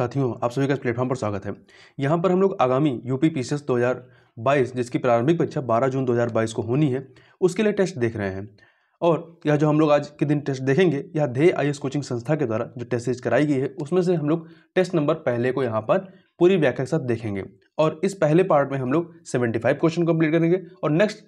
साथियों, आप सभी का इस प्लेटफॉर्म पर स्वागत है। यहाँ पर हम लोग आगामी यूपी पीसीएस 2022 जिसकी प्रारंभिक परीक्षा 12 जून 2022 को होनी है, उसके लिए टेस्ट देख रहे हैं। और यह जो हम लोग आज के दिन टेस्ट देखेंगे, यह ध्येय आईएएस कोचिंग संस्था के द्वारा जो टेस्ट सीरीज कराई गई है, उसमें से हम लोग टेस्ट नंबर पहले को यहाँ पर पूरी व्याख्या के साथ देखेंगे। और इस पहले पार्ट में हम लोग 75 क्वेश्चन कंप्लीट करेंगे और नेक्स्ट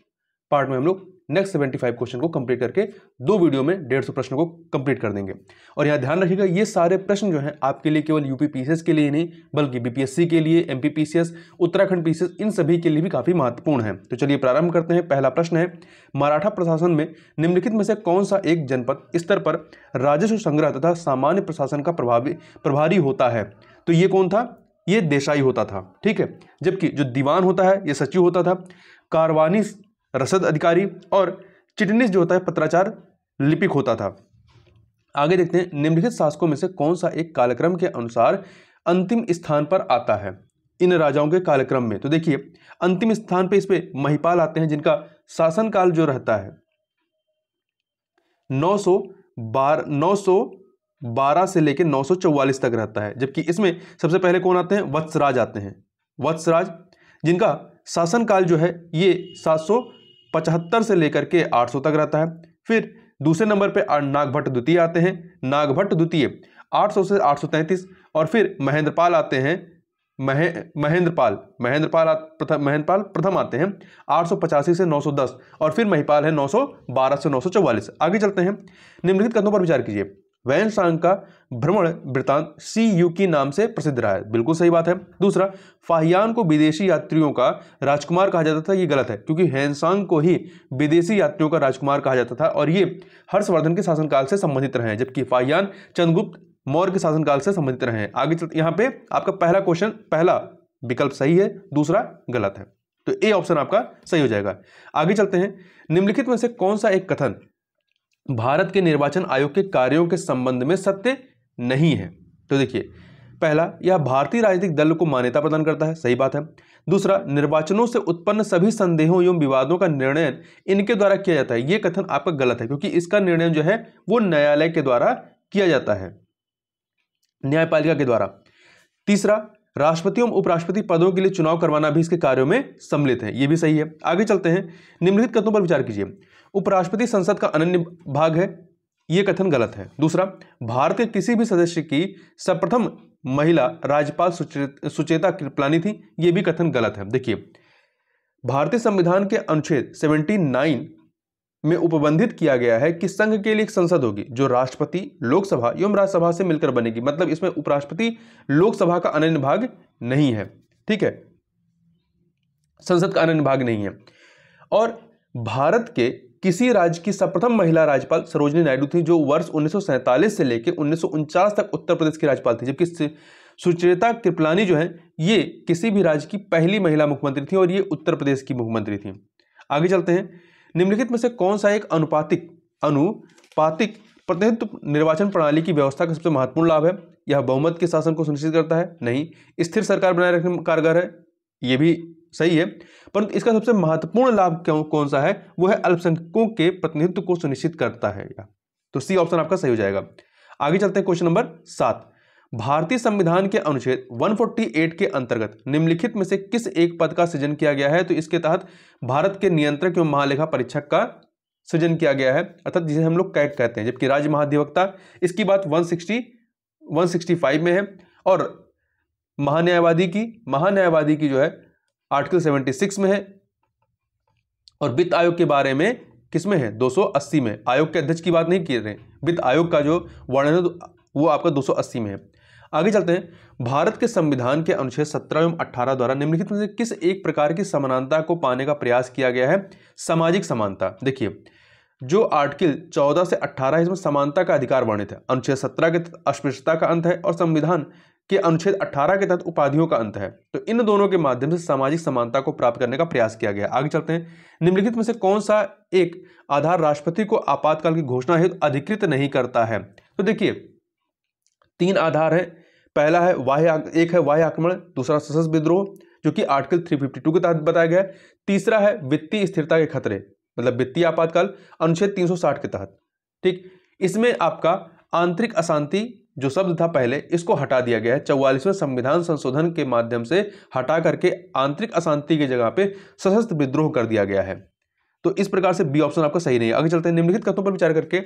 पार्ट में हम लोग नेक्स्ट 75 क्वेश्चन को कंप्लीट करके 2 वीडियो में 150 प्रश्नों को कंप्लीट कर देंगे। और यहाँ ध्यान रखिएगा, ये सारे प्रश्न जो हैं आपके लिए केवल यूपी पीसीएस के लिए नहीं, बल्कि बीपीएससी के लिए, एमपी पीसीएस, उत्तराखंड पीसीएस, इन सभी के लिए भी काफी महत्वपूर्ण है। तो चलिए प्रारंभ करते हैं। पहला प्रश्न है, मराठा प्रशासन में निम्नलिखित में से कौन सा एक जनपद स्तर पर राजस्व संग्रह तथा सामान्य प्रशासन का प्रभारी होता है? तो ये कौन था? ये देसाई होता था। ठीक है। जबकि जो दीवान होता है ये सचिव होता था, कारवानी रसद अधिकारी और चिटनीस जो होता है पत्राचार लिपिक होता था। आगे देखते हैं, निम्नलिखित शासकों में से कौन सा एक कालक्रम के अनुसार अंतिम स्थान पर आता है इन राजाओं के कालक्रम में? तो देखिए, अंतिम स्थान पे इस पे महिपाल आते हैं, जिनका शासनकाल जो रहता है 912 से लेकर 944 तक रहता है। जबकि इसमें सबसे पहले कौन आते हैं? वत्सराज आते हैं। वत्सराज, जिनका शासनकाल जो है ये 775 से लेकर के 800 तक रहता है। फिर दूसरे नंबर पे नागभट्ट द्वितीय आते हैं। नागभट्ट द्वितीय 800 से 833। और फिर महेंद्रपाल आते हैं। महेंद्रपाल प्रथम आते हैं 885 से 910। और फिर महिपाल है 912 से 944। आगे चलते हैं। निम्नलिखित कथनों पर विचार कीजिए। वैनसांग का भ्रमण वृत्तांत CU की नाम से प्रसिद्ध रहा है। बिल्कुल सही बात है। दूसरा, फाहियान को विदेशी यात्रियों का राजकुमार कहा जाता था। ये गलत है, क्योंकि वैनसांग को ही विदेशी यात्रियों का राजकुमार कहा जाता था और ये हर्षवर्धन के शासनकाल से संबंधित रहे हैं, जबकि फाहियान चंद्रगुप्त मौर्य के शासनकाल से संबंधित रहे हैं। आगे चलते, यहाँ पे आपका पहला क्वेश्चन, पहला विकल्प सही है, दूसरा गलत है, तो ए ऑप्शन आपका सही हो जाएगा। आगे चलते हैं। निम्नलिखित में से कौन सा एक कथन भारत के निर्वाचन आयोग के कार्यों के संबंध में सत्य नहीं है? तो देखिए, पहला, यह भारतीय राजनीतिक दल को मान्यता प्रदान करता है। सही बात है। दूसरा, निर्वाचनों से उत्पन्न सभी संदेहों एवं विवादों का निर्णय इनके द्वारा किया जाता है। यह कथन आपका गलत है, क्योंकि इसका निर्णय जो है वो न्यायालय के द्वारा किया जाता है, न्यायपालिका के द्वारा। तीसरा, राष्ट्रपति एवं उपराष्ट्रपति पदों के लिए चुनाव करवाना भी इसके कार्यों में सम्मिलित है। यह भी सही है। आगे चलते हैं। निम्नलिखित कथनों पर विचार कीजिए। उपराष्ट्रपति संसद का अनन्य भाग है। यह कथन गलत है। दूसरा, भारत के किसी भी सदस्य की सर्वप्रथम महिला राज्यपाल सुचेता कृपलानी थी। यह भी कथन गलत है। देखिए, भारतीय संविधान के अनुच्छेद 79 में उपबंधित किया गया है कि संघ के लिए एक संसद होगी जो राष्ट्रपति, लोकसभा एवं राज्यसभा से मिलकर बनेगी। मतलब इसमें उपराष्ट्रपति, लोकसभा का अनन्य भाग नहीं है। ठीक है, संसद का अनन्य भाग नहीं है। और भारत के किसी राज्य की सर्वप्रथम महिला राज्यपाल सरोजिनी नायडू थी, जो वर्ष 1947 से लेकर 1949 तक उत्तर प्रदेश की राज्यपाल थी। जबकि सुचेता कृपलानी जो है ये किसी भी राज्य की पहली महिला मुख्यमंत्री थी और ये उत्तर प्रदेश की मुख्यमंत्री थी। आगे चलते हैं। निम्नलिखित में से कौन सा एक अनुपातिक प्रतिनिधित्व निर्वाचन प्रणाली की व्यवस्था का सबसे महत्वपूर्ण लाभ है? यह बहुमत के शासन को सुनिश्चित करता है? नहीं। स्थिर सरकार बनाए रखने में कारगर है? यह भी सही है। परंतु इसका सबसे महत्वपूर्ण लाभ कौन सा है? वो है अल्पसंख्यकों के प्रतिनिधित्व को सुनिश्चित करता है। तो सी ऑप्शन आपका सही हो जाएगा। आगे चलते हैं। क्वेश्चन नंबर 7, भारतीय संविधान के अनुच्छेद 148 के अंतर्गत निम्नलिखित में से किस एक पद का सृजन किया गया है? तो इसके तहत भारत के नियंत्रक एवं महालेखा परीक्षक का सृजन किया गया है, अर्थात जिसे हम लोग कैट कहते हैं। जबकि राज्य महाधिवक्ता, इसकी बात 165 में है। और महान्यायवादी की जो है आर्टिकल 76 में है। और वित्त आयोग के बारे में किसमें है? 280 में। आयोग के अध्यक्ष की बात नहीं कर रहे, वित्त आयोग का जो वर्णन है वो आपका 280 में है। आगे चलते हैं। भारत के संविधान के अनुच्छेद 17 एवं 18 द्वारा निम्नलिखित में से किस एक प्रकार की समानता को पाने का प्रयास किया गया है? सामाजिक समानता। देखिए, जो आर्टिकल 14 से 18 है इसमें समानता का अधिकार वर्णित है। अनुच्छेद 17 के तहत अस्पृश्यता का अंत है और संविधान के अनुच्छेद 18 के तहत उपाधियों का अंत है। तो इन दोनों के माध्यम से सामाजिक समानता को प्राप्त करने का प्रयास किया गया। आगे चलते हैं। निम्नलिखित में से कौन सा एक आधार राष्ट्रपति को आपातकाल की घोषणा हेतु अधिकृत नहीं करता है? तो देखिए, 3 आधार है। पहला है एक है बाह्य आक्रमण, दूसरा सशस्त्र विद्रोह जो कि आर्टिकल 352 के तहत बताया गया है, तीसरा है वित्तीय स्थिरता के खतरे मतलब वित्तीय आपातकाल अनुच्छेद 360 के तहत। ठीक, इसमें आपका आंतरिक अशांति जो शब्द था पहले, इसको हटा दिया गया है। 44वें संविधान संशोधन के माध्यम से हटा करके आंतरिक अशांति की जगह पे सशस्त्र विद्रोह कर दिया गया है। तो इस प्रकार से बी ऑप्शन आपका सही नहीं है। आगे चलते हैं, निम्नलिखित कथनों पर विचार करके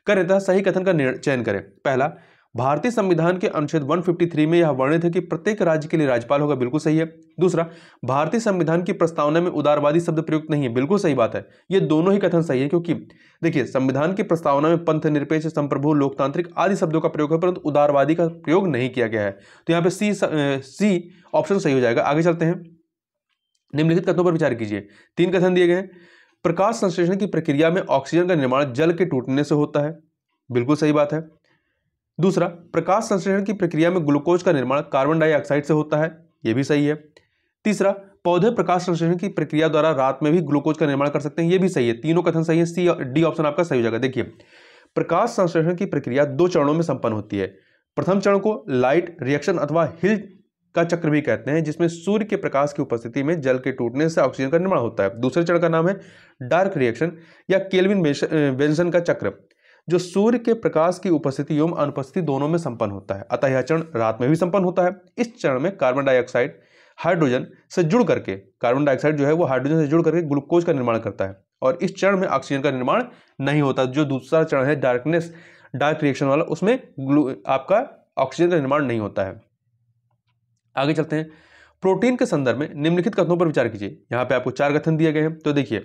करें तथा सही कथन का चयन करें। पहला, भारतीय संविधान के अनुच्छेद 153 में यह वर्णित है कि प्रत्येक राज्य के लिए राज्यपाल होगा, बिल्कुल सही है। दूसरा, भारतीय संविधान की प्रस्तावना में उदारवादी शब्द प्रयुक्त नहीं है, बिल्कुल सही बात है। ये दोनों ही कथन सही है, क्योंकि देखिए संविधान की प्रस्तावना में पंथ, निरपेक्ष, संप्रभु, लोकतांत्रिक आदि शब्दों का प्रयोग है, परंतु उदारवादी का प्रयोग नहीं किया गया है। तो यहाँ पे सी ऑप्शन सही हो जाएगा। आगे चलते हैं, निम्नलिखित कथनों पर विचार कीजिए। 3 कथन दिए गए हैं। प्रकाश संश्लेषण की प्रक्रिया में ऑक्सीजन का निर्माण जल के टूटने से होता है, बिल्कुल सही बात है। दूसरा, प्रकाश संश्लेषण की प्रक्रिया में ग्लूकोज का निर्माण कार्बन डाइऑक्साइड से होता है, यह भी सही है। तीसरा, पौधे प्रकाश संश्लेषण की प्रक्रिया द्वारा रात में भी ग्लूकोज का निर्माण कर सकते हैं, यह भी सही है। तीनों कथन सही है, सी डी ऑप्शन आपका सही हो जाएगा। देखिए, प्रकाश संश्लेषण की प्रक्रिया 2 चरणों में संपन्न होती है। प्रथम चरण को लाइट रिएक्शन अथवा हिल का चक्र भी कहते हैं, जिसमें सूर्य के प्रकाश की उपस्थिति में जल के टूटने से ऑक्सीजन का निर्माण होता है। दूसरे चरण का नाम है डार्क रिएक्शन या केल्विन बेंसन का चक्र, जो सूर्य के प्रकाश की उपस्थिति एवं अनुपस्थिति दोनों में संपन्न होता है। अतः यह चरण रात में भी संपन्न होता है। इस चरण में कार्बन डाइऑक्साइड हाइड्रोजन से जुड़ करके, कार्बन डाइऑक्साइड जो है वो हाइड्रोजन से जुड़ करके ग्लूकोज का निर्माण करता है, और इस चरण में ऑक्सीजन का निर्माण नहीं होता। जो दूसरा चरण है डार्क रिएक्शन वाला, उसमें आपका ऑक्सीजन का निर्माण नहीं होता है। आगे चलते हैं, प्रोटीन के संदर्भ में निम्नलिखित कथनों पर विचार कीजिए। यहाँ पे आपको 4 कथन दिए गए हैं। तो देखिए,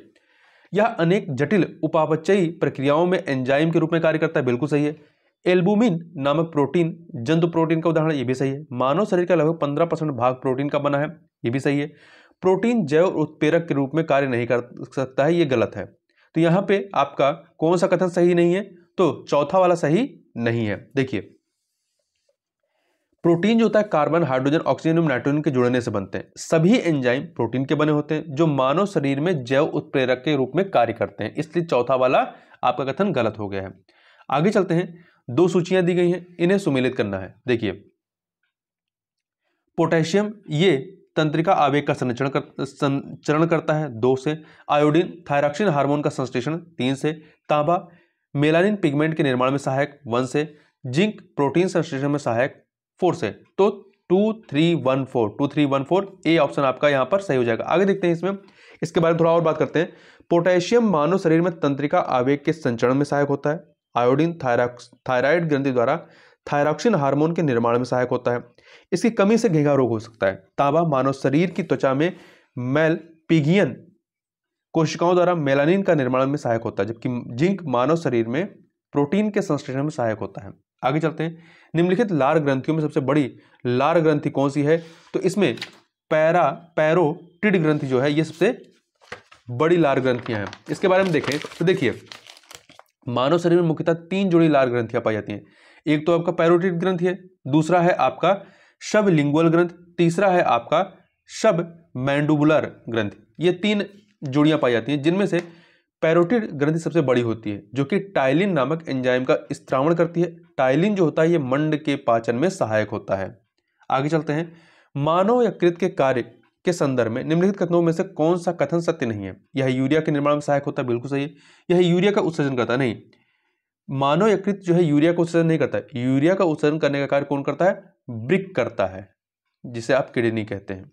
यह अनेक जटिल उपापचयी प्रक्रियाओं में एंजाइम के रूप में कार्य करता है, बिल्कुल सही है। एल्बुमिन नामक प्रोटीन जंतु प्रोटीन का उदाहरण है, ये भी सही है। मानव शरीर का लगभग 15% भाग प्रोटीन का बना है, ये भी सही है। प्रोटीन जैव उत्प्रेरक के रूप में कार्य नहीं कर सकता है, ये गलत है। तो यहाँ पे आपका कौन सा कथन सही नहीं है? तो चौथा वाला सही नहीं है। देखिए, प्रोटीन जो होता है कार्बन, हाइड्रोजन, ऑक्सीजन और नाइट्रोजन के जुड़ने से बनते हैं। सभी एंजाइम प्रोटीन के बने होते हैं, जो मानव शरीर में जैव उत्प्रेरक के रूप में कार्य करते हैं, इसलिए चौथा वाला आपका कथन गलत हो गया है। आगे चलते हैं, 2 सूचियां दी गई हैं, इन्हें सुमेलित करना है। देखिए, पोटेशियम ये तंत्रिका आवेग का संचरण करता है 2 से। आयोडीन थायरॉक्सिन हार्मोन का संश्लेषण 3 से। तांबा मेलानिन पिगमेंट के निर्माण में सहायक 1 से। जिंक प्रोटीन संश्लेषण में सहायक 4 से। तो 2314 ए ऑप्शन आपका यहां पर सही हो जाएगा। आगे देखते हैं, इसके बारे में थोड़ा और बात करते हैं। पोटेशियम मानव शरीर में तंत्रिका आवेग के संचरण में सहायक होता है। आयोडीन थायराइड ग्रंथि द्वारा थायरॉक्सिन हार्मोन के निर्माण में सहायक होता है। इसकी कमी से घेंघा रोग हो सकता है। तांबा मानव शरीर की त्वचा में मेलपिगियन कोशिकाओं द्वारा मेलानिन का निर्माण में सहायक होता है, जबकि जिंक मानव शरीर में प्रोटीन के संश्लेषण में सहायक होता है। आगे चलते हैं, निम्नलिखित लार ग्रंथियों में सबसे बड़ी लार ग्रंथि कौन सी है? तो इसमें पैरोटिड ग्रंथि जो है, ये सबसे बड़ी लार ग्रंथियां हैं। इसके बारे में देखें तो देखिए, मानव शरीर में मुख्यतः 3 जोड़ी लार ग्रंथियां पाई जाती हैं। एक तो आपका पैरोटिड ग्रंथि है, दूसरा है आपका सबलिंगुअल ग्रंथ, तीसरा है आपका सबमैंडिबुलर ग्रंथि। ये 3 जोड़ियां पाई जाती हैं, जिनमें से पैरोटिड ग्रंथि सबसे बड़ी होती है, जो कि टाइलिन नामक एंजाइम का स्त्रावण करती है। टाइलिन जो होता है ये मंड के पाचन में सहायक होता है। आगे चलते हैं, मानव यकृत के कार्य के संदर्भ में निम्नलिखित कथनों में से कौन सा कथन सत्य नहीं है? यह यूरिया के निर्माण में सहायक होता है, बिल्कुल सही है। यह यूरिया का उत्सर्जन करता है, नहीं, मानव यकृत जो है यूरिया का उत्सर्जन नहीं करता है। यूरिया का उत्सर्जन करने का कार्य कौन करता है? वृक्क करता है, जिसे आप किडनी कहते हैं।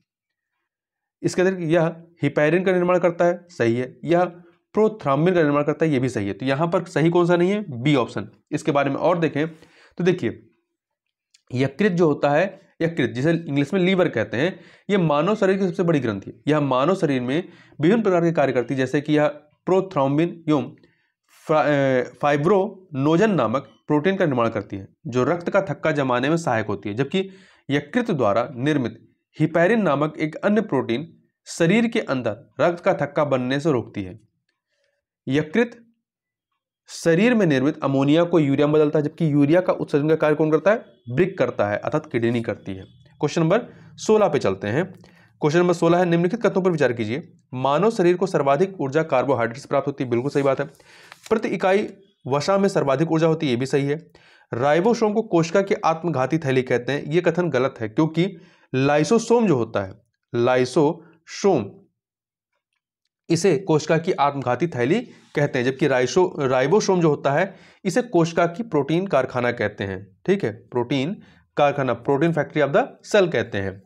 इसके अतिरिक्त यह हिपैरिन का निर्माण करता है, सही है। यह प्रोथ्राम्बिन का निर्माण करता है, ये भी सही है। तो यहां पर सही कौन सा नहीं है? B option. इसके बारे में और देखें तो देखिए, यकृत जो होता है, यकृत जिसे इंग्लिश में लीवर कहते हैं, यह मानव शरीर की सबसे बड़ी ग्रंथि है। यह मानव शरीर में विभिन्न प्रकार के कार्य करती है, जैसे कि यह प्रोथ्राम्बिन एवं फाइब्रोनोजन नामक प्रोटीन का निर्माण करती है, जो रक्त का थक्का जमाने में सहायक होती है। जबकि यकृत द्वारा निर्मित हिपैरिन नामक एक अन्य प्रोटीन शरीर के अंदर रक्त का थक्का बनने से रोकती है। यकृत शरीर में निर्मित अमोनिया को यूरिया में बदलता है, जबकि यूरिया का उत्सर्जन का कार्य कौन करता है? वृक्क करता है, अर्थात किडनी करती है। क्वेश्चन नंबर 16 पे चलते हैं। क्वेश्चन नंबर 16 है, निम्नलिखित कथनों पर विचार कीजिए। मानव शरीर को सर्वाधिक ऊर्जा कार्बोहाइड्रेट से प्राप्त होती है, बिल्कुल सही बात है। प्रति इकाई वसा में सर्वाधिक ऊर्जा होती है, ये भी सही है। राइबोसोम को कोशिका की आत्मघाती थैली कहते हैं, ये कथन गलत है, क्योंकि लाइसोसोम जो होता है, लाइसोसोम इसे कोशिका की आत्मघाती थैली कहते हैं, जबकि राइबोसोम जो होता है इसे कोशिका की प्रोटीन कारखाना कहते हैं। ठीक है, प्रोटीन कारखाना, protein factory of the cell कहते हैं।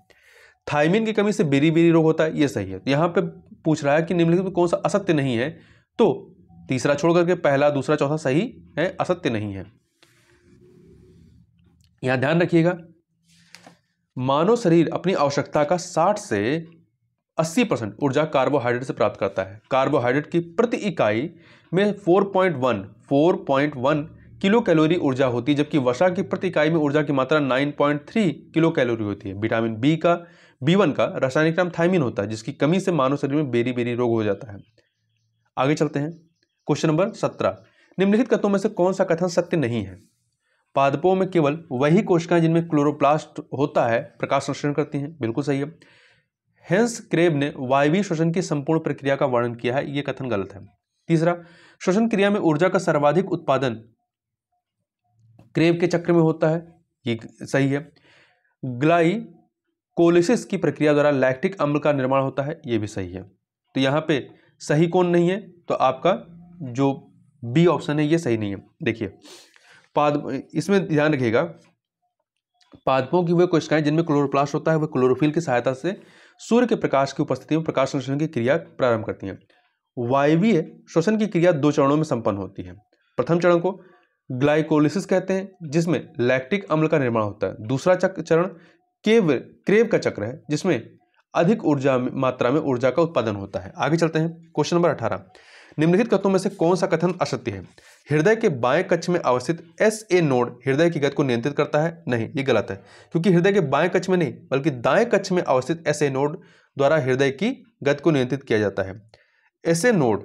थायमिन की कमी से बेरी-बेरी रोग होता है, ये सही है। तो यहाँ पे पूछ रहा है कि निम्नलिखित में कौन सा असत्य नहीं है, तो तीसरा छोड़ करके पहला, दूसरा, चौथा सही है, असत्य नहीं है। यहां ध्यान रखिएगा, मानव शरीर अपनी आवश्यकता का 60 से 80% ऊर्जा कार्बोहाइड्रेट से प्राप्त करता है। कार्बोहाइड्रेट की प्रति इकाई में 4.1 किलो कैलोरी ऊर्जा होती है, जबकि वसा की प्रति इकाई में ऊर्जा की मात्रा 9.3 किलो कैलोरी होती है। विटामिन B1 का रासायनिक नाम थायमिन होता है, जिसकी कमी से मानव शरीर में बेरी बेरी रोग हो जाता है। आगे चलते हैं, क्वेश्चन नंबर 17, निम्नलिखित कथनों में से कौन सा कथन सत्य नहीं है? पादपों में केवल वही कोशिकाएं जिनमें क्लोरोप्लास्ट होता है प्रकाश संश्लेषण करती हैं, बिल्कुल सही है। हेंस क्रेब ने वायवीय श्वसन की संपूर्ण प्रक्रिया का वर्णन किया है, यह कथन गलत है। तीसरा, श्वसन क्रिया में ऊर्जा का सर्वाधिक उत्पादन क्रेब के चक्र में होता है, ये सही है। ग्लाइकोलिसिस की प्रक्रिया द्वारा लैक्टिक अम्ल का निर्माण होता है, यह भी सही है। तो यहाँ पे सही कौन नहीं है? तो आपका जो बी ऑप्शन है ये सही नहीं है। देखिए इसमें ध्यान रखिएगा, पादपों की वे कोशिकाएं जिनमें क्लोरोप्लास्ट होता है वे क्लोरोफिल की सहायता से सूर्य के प्रकाश की उपस्थिति में प्रकाश संश्लेषण की क्रिया प्रारंभ करती हैं। वायवीय श्वसन की क्रिया 2 चरणों में संपन्न होती है। प्रथम चरण को ग्लाइकोलिसिस कहते हैं, जिसमें लैक्टिक अम्ल का निर्माण होता है। दूसरा चरण क्रेब का चक्र है, जिसमें अधिक मात्रा में ऊर्जा का उत्पादन होता है। आगे चलते हैं, क्वेश्चन नंबर 18, निम्नलिखित कथनों में से कौन सा कथन असत्य है? हृदय के बाएं कक्ष में अवस्थित SA नोड हृदय की गति को नियंत्रित करता है? नहीं, ये गलत है, क्योंकि हृदय के बाएं कक्ष में नहीं बल्कि दाएं कक्ष में अवस्थित SA नोड द्वारा हृदय की गति को नियंत्रित किया जाता है। SA नोड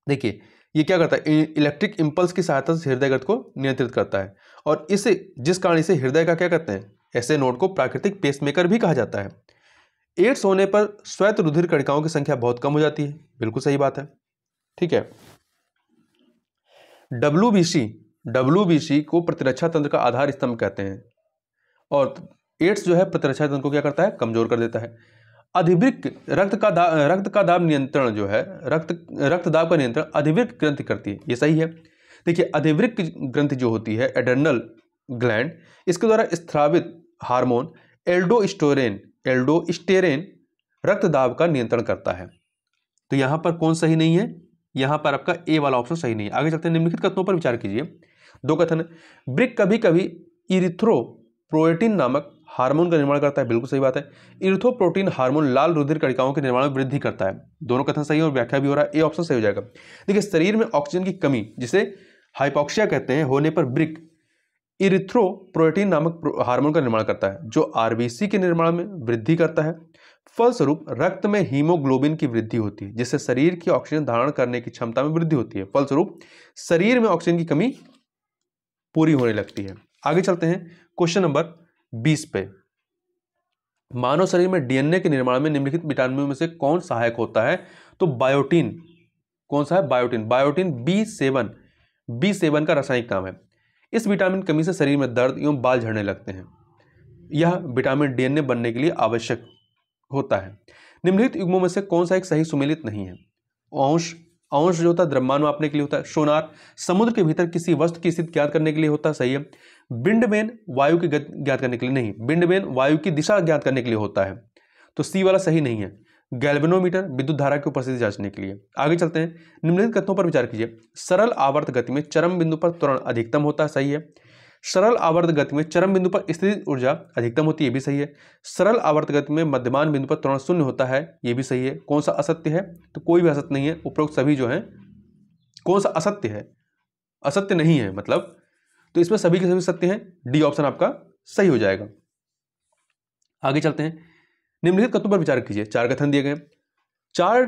देखिए ये क्या करता है, इलेक्ट्रिक इंपल्स की सहायता से हृदय गति को नियंत्रित करता है, और इसे जिस कारण इसे हृदय का क्या कहते हैं, SA नोड को प्राकृतिक पेसमेकर भी कहा जाता है। एड्स होने पर श्वेत रुधिर कणिकाओं की संख्या बहुत कम हो जाती है, बिल्कुल सही बात है। ठीक है, WBC को प्रतिरक्षा तंत्र का आधार स्तंभ कहते हैं, और एड्स जो है प्रतिरक्षा तंत्र को क्या करता है, कमजोर कर देता है। अधिवृक्क रक्त का दाब नियंत्रण जो है, रक्तदाब का नियंत्रण अधिवृक्क ग्रंथि करती है, ये सही है। देखिए अधिवृक्क ग्रंथि जो होती है एड्रेनल ग्लैंड, इसके द्वारा स्रावित हार्मोन एल्डोस्टेरेन रक्तदाब का नियंत्रण करता है। तो यहां पर कौन सही नहीं है? यहां पर आपका ए वाला ऑप्शन सही नहीं है। आगे चलते हैं, निम्नलिखित कथनों पर विचार कीजिए। 2 कथन, ब्रिक कभी कभी इरिथ्रोपोएटिन नामक हार्मोन का निर्माण करता है, बिल्कुल सही बात है। इरिथ्रोपोएटिन हार्मोन लाल रुधिर कणिकाओं के निर्माण में वृद्धि करता है, दोनों कथन सही है और व्याख्या भी हो रहा है, ए ऑप्शन सही हो जाएगा। देखिए शरीर में ऑक्सीजन की कमी जिसे हाइपोक्सिया कहते हैं होने पर ब्रिक इरिथ्रोपोएटिन नामक हार्मोन का निर्माण करता है, जो RBC के निर्माण में वृद्धि करता है। फलस्वरूप रक्त में हीमोग्लोबिन की वृद्धि होती है, जिससे शरीर की ऑक्सीजन धारण करने की क्षमता में वृद्धि होती है। फलस्वरूप शरीर में ऑक्सीजन की कमी पूरी होने लगती है। आगे चलते हैं क्वेश्चन नंबर 20 पे, मानव शरीर में DNA के निर्माण में निम्नलिखित विटामिनों में से कौन सहायक होता है? तो बायोटिन, कौन सा है? बायोटिन B7 का रासायनिक नाम है। इस विटामिन कमी से शरीर में दर्द एवं बाल झड़ने लगते हैं। यह विटामिन DNA बनने के लिए आवश्यक होता है। निम्नलिखित युग्मों में से कौन सा एक सही सुमेलित नहीं है? अंश जो होता है द्रव्यमान मापने के लिए होता है। सोनार समुद्र के भीतर किसी वस्तु की स्थिति ज्ञात करने के लिए होता है, सही है। बिंडबेन वायु की गति ज्ञात करने के लिए नहीं, बिंडबेन वायु की दिशा ज्ञात करने के लिए होता है, तो सी वाला सही नहीं है। गैल्वेनोमीटर विद्युत धारा की उपस्थिति जांचने के लिए। आगे चलते हैं, निम्नलिखित कथनों पर विचार कीजिए। सरल आवर्त गति में चरम बिंदु पर त्वरण अधिकतम होता है, सही है। सरल आवर्त गति में चरम बिंदु पर स्थितिज ऊर्जा अधिकतम होती है, ये भी सही है। सरल आवर्त गति में मध्यमान बिंदु पर त्वरण शून्य होता है, ये भी सही है। कौन सा असत्य है? तो कोई भी असत्य नहीं है, उपरोक्त सभी जो है। कौन सा असत्य है? असत्य नहीं है मतलब, तो इसमें सभी के सभी सत्य हैं, डी ऑप्शन आपका सही हो जाएगा। आगे चलते हैं, निम्नलिखित कथनों पर विचार कीजिए। 4 कथन दिए गए। 4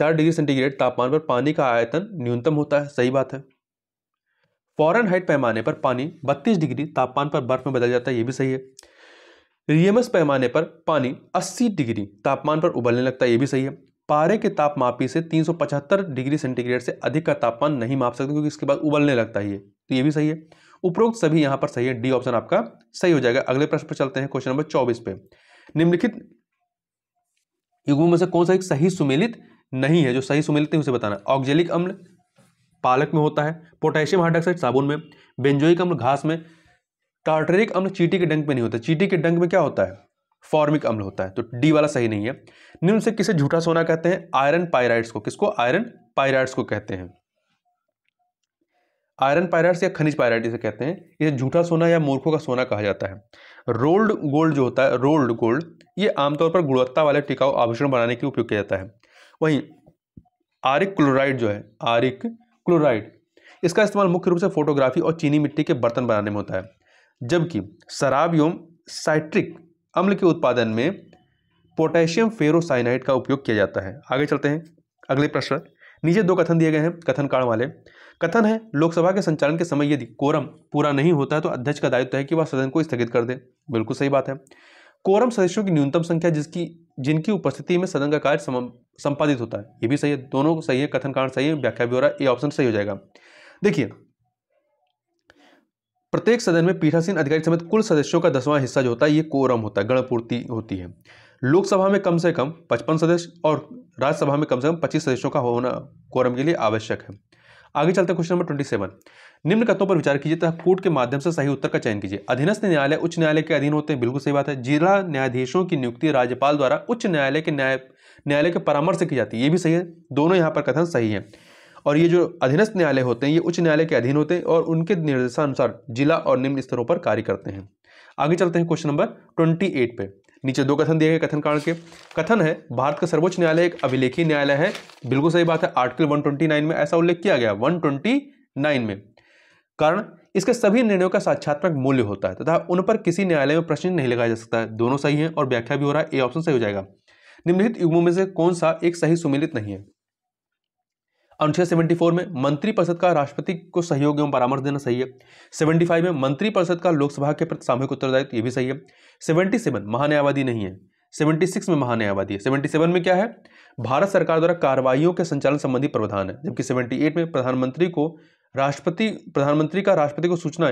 डिग्री सेंटीग्रेड तापमान पर पानी का आयतन न्यूनतम होता है, सही बात है। फ़ारेनहाइट पैमाने पर पानी 32 डिग्री तापमान पर बर्फ में बदल जाता है, ये भी सही है। रियमस पैमाने पर पानी 80 डिग्री तापमान पर उबलने लगता है, ये भी सही है। पारे के तापमापी से 375 डिग्री सेंटीग्रेड से अधिक का तापमान नहीं माप सकते, क्योंकि इसके बाद उबलने लगता है ये, तो ये भी सही है। उपरोक्त सभी यहां पर सही है, डी ऑप्शन आपका सही हो जाएगा। अगले प्रश्न पर चलते हैं, क्वेश्चन नंबर 24 पे। निम्नलिखित युग्मों में से कौन सा एक सही सुमेलित नहीं है? जो सही सुमेलित नहीं उसे बताना। ऑक्जेलिक अम्ल पालक में होता है, पोटेशियम हाइड्रोक्साइड साबुन में, बेंजोइक अम्ल घास में, टार्टरिक अम्ल चींटी के डंक में नहीं होता। चींटी के डंक में क्या होता है? फॉर्मिक अम्ल होता है। तो डी वाला सही नहीं है। निम्न से किसे झूठा सोना कहते हैं? आयरन पाइराइड्स को। किसको? आयरन पाइराइड्स को कहते हैं। आयरन पाइराइड्स या खनिज पाइराइड इसे कहते हैं। इसे झूठा सोना या मूर्खों का सोना कहा जाता है। रोल्ड गोल्ड जो होता है, रोल्ड गोल्ड, ये आमतौर पर गुणवत्ता वाले टिकाऊ आभूषण बनाने के लिए उपयोग किया जाता है। वहीं आरिक क्लोराइड जो है, आरिक क्लोराइड, इसका इस्तेमाल मुख्य रूप से फोटोग्राफी और चीनी मिट्टी के बर्तन बनाने में होता है, जबकि शराब एवं साइट्रिक अम्ल के उत्पादन में पोटेशियम फेरोसाइनाइड का उपयोग किया जाता है। आगे चलते हैं अगले प्रश्न। नीचे दो कथन दिए गए हैं, कथन कांड वाले। कथन है, लोकसभा के संचालन के समय यदि कोरम पूरा नहीं होता है तो अध्यक्ष का दायित्व है कि वह सदन को स्थगित कर दे। बिल्कुल सही बात है। कोरम सदस्यों की न्यूनतम संख्या जिनकी उपस्थिति में सदन का कार्य संपादित होता है। ये भी सही है, दोनों सही है, कथन कांड सही है, व्याख्या ब्यौरा ए ऑप्शन सही हो जाएगा। देखिए, प्रत्येक सदन में पीठासीन अधिकारी समेत कुल सदस्यों का 10वां हिस्सा जो होता है ये कोरम होता है, गणपूर्ति होती है। लोकसभा में कम से कम 55 सदस्य और राज्यसभा में कम से कम 25 सदस्यों का होना कोरम के लिए आवश्यक है। आगे चलते हैं क्वेश्चन नंबर 27। निम्न कथनों पर विचार कीजिए तथा कूट के माध्यम से सही उत्तर का चयन कीजिए। अधीनस्थ न्यायालय उच्च न्यायालय के अधीन होते हैं। बिल्कुल सही बात है। जिला न्यायाधीशों की नियुक्ति राज्यपाल द्वारा उच्च न्यायालय के परामर्श से की जाती है। ये भी सही है, दोनों यहाँ पर कथन सही है। और ये जो अधीनस्थ न्यायालय होते हैं ये उच्च न्यायालय के अधीन होते हैं और उनके निर्देशानुसार जिला और निम्न स्तरों पर कार्य करते हैं। आगे चलते हैं क्वेश्चन नंबर 28 पे। नीचे दो कथन दिए गए कथन कांड के। कथन है, भारत का सर्वोच्च न्यायालय एक अभिलेखीय न्यायालय है। बिल्कुल सही बात है। आर्टिकल 129 में ऐसा उल्लेख किया गया, 129 में। कारण, इसके सभी निर्णयों का साक्ष्यात्मक मूल्य होता है तथा उन पर किसी न्यायालय में प्रश्न नहीं लगाया जा सकता है। दोनों सही है और व्याख्या भी हो रहा है, ए ऑप्शन सही हो जाएगा। निम्नलिखित युग्मों में से कौन सा एक सही सुमेलित नहीं है? अनुच्छेद 74 में मंत्रिपरिषद का राष्ट्रपति को सहयोग एवं परामर्श देना सही है। 75 में मंत्रिपरिषद का लोकसभा के प्रति सामूहिक उत्तरदायित्व, ये भी सही है। 77 महान्यायवादी नहीं है। 76 में महान्यायवादी है। 77 में क्या है? भारत सरकार द्वारा कार्रवाइयों के संचालन संबंधी प्रावधान है। जबकि 78 में प्रधानमंत्री का राष्ट्रपति को सूचना